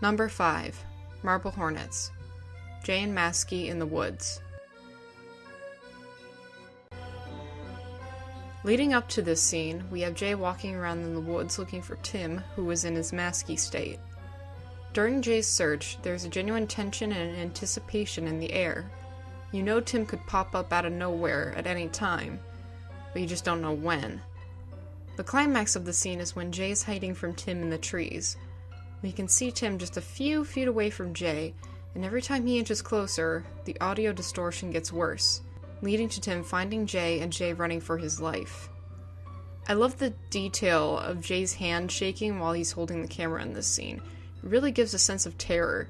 Number 5. Marble Hornets. Jay and Maskey in the woods. Leading up to this scene, we have Jay walking around in the woods looking for Tim, who was in his Maskey state. During Jay's search, there's a genuine tension and anticipation in the air. You know Tim could pop up out of nowhere at any time, but you just don't know when. The climax of the scene is when Jay is hiding from Tim in the trees. We can see Tim just a few feet away from Jay, and every time he inches closer, the audio distortion gets worse, leading to Tim finding Jay and Jay running for his life. I love the detail of Jay's hand shaking while he's holding the camera in this scene. It really gives a sense of terror.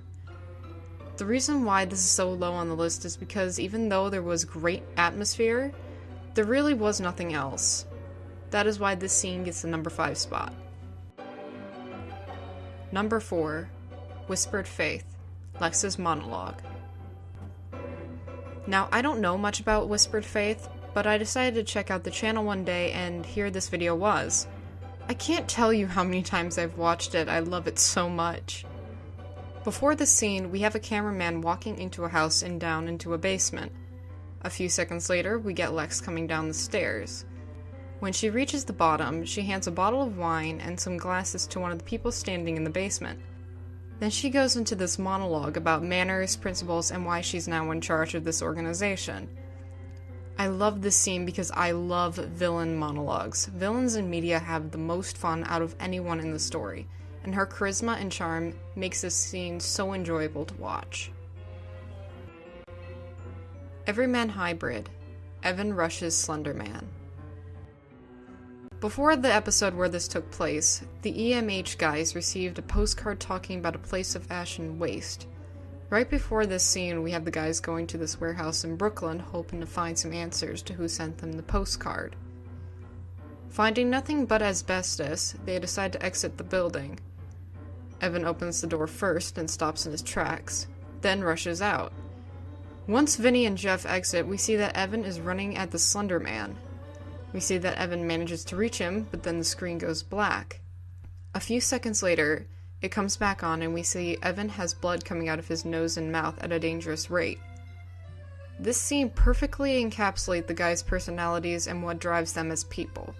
The reason why this is so low on the list is because even though there was great atmosphere, there really was nothing else. That is why this scene gets the number 5 spot. Number 4. Whispered Faith. Lex's Monologue. Now, I don't know much about Whispered Faith, but I decided to check out the channel one day, and here this video was. I can't tell you how many times I've watched it. I love it so much. Before this scene, we have a cameraman walking into a house and down into a basement. A few seconds later, we get Lex coming down the stairs. When she reaches the bottom, she hands a bottle of wine and some glasses to one of the people standing in the basement. Then she goes into this monologue about manners, principles, and why she's now in charge of this organization. I love this scene because I love villain monologues. Villains in media have the most fun out of anyone in the story, and her charisma and charm makes this scene so enjoyable to watch. Everyman Hybrid. Evan rushes Slender Man. Before the episode where this took place, the EMH guys received a postcard talking about a place of ash and waste. Right before this scene, we have the guys going to this warehouse in Brooklyn hoping to find some answers to who sent them the postcard. Finding nothing but asbestos, they decide to exit the building. Evan opens the door first and stops in his tracks, then rushes out. Once Vinny and Jeff exit, we see that Evan is running at the Slender Man. We see that Evan manages to reach him, but then the screen goes black. A few seconds later, it comes back on and we see Evan has blood coming out of his nose and mouth at a dangerous rate. This scene perfectly encapsulates the guys' personalities and what drives them as people.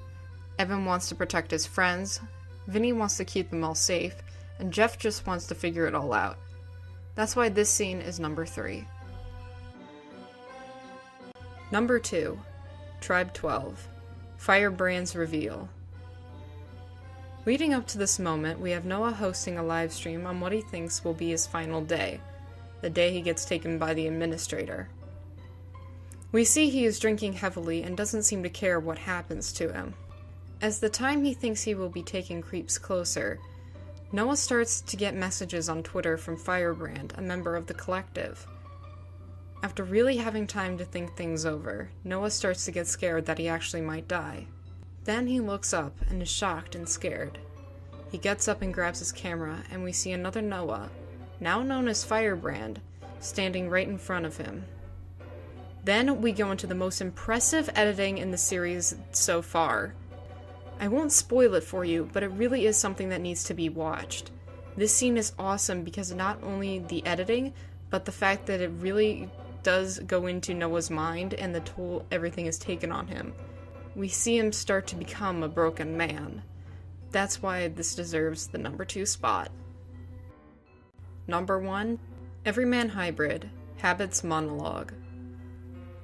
Evan wants to protect his friends, Vinny wants to keep them all safe, and Jeff just wants to figure it all out. That's why this scene is number 3. Number 2. Tribe 12. Firebrands Reveal. Leading up to this moment, we have Noah hosting a live stream on what he thinks will be his final day, the day he gets taken by the administrator. We see he is drinking heavily and doesn't seem to care what happens to him. As the time he thinks he will be taken creeps closer, Noah starts to get messages on Twitter from Firebrand, a member of the collective. After really having time to think things over, Noah starts to get scared that he actually might die. Then he looks up and is shocked and scared. He gets up and grabs his camera, and we see another Noah, now known as Firebrand, standing right in front of him. Then we go into the most impressive editing in the series so far. I won't spoil it for you, but it really is something that needs to be watched. This scene is awesome because not only the editing, but the fact that it really does go into Noah's mind and the toll everything is taken on him. We see him start to become a broken man. That's why this deserves the number 2 spot. Number 1. Everyman Hybrid. Habit's Monologue.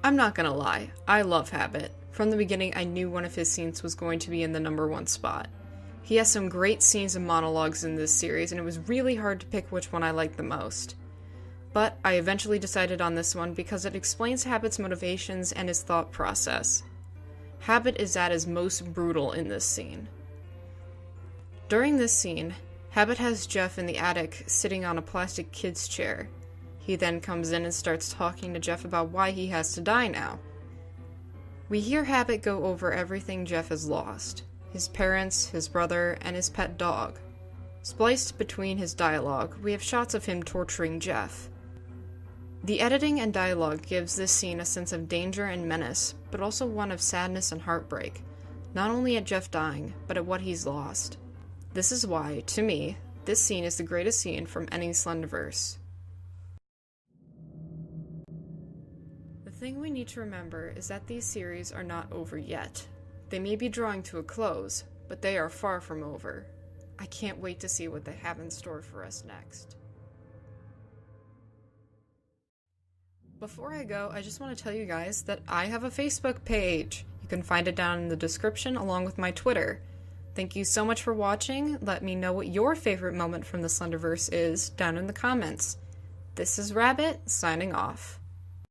I'm not gonna lie, I love Habit. From the beginning, I knew one of his scenes was going to be in the number 1 spot. He has some great scenes and monologues in this series, and it was really hard to pick which one I liked the most. But I eventually decided on this one because it explains Habit's motivations and his thought process. Habit is at his most brutal in this scene. During this scene, Habit has Jeff in the attic sitting on a plastic kid's chair. He then comes in and starts talking to Jeff about why he has to die now. We hear Habit go over everything Jeff has lost: his parents, his brother, and his pet dog. Spliced between his dialogue, we have shots of him torturing Jeff. The editing and dialogue gives this scene a sense of danger and menace, but also one of sadness and heartbreak, not only at Jeff dying, but at what he's lost. This is why, to me, This scene is the greatest scene from any Slenderverse. The thing we need to remember is that these series are not over yet. They may be drawing to a close, but they are far from over. I can't wait to see what they have in store for us next. Before I go, I just want to tell you guys that I have a Facebook page. You can find it down in the description along with my Twitter. Thank you so much for watching. Let me know what your favorite moment from the Slenderverse is down in the comments. This is Rabbit, signing off.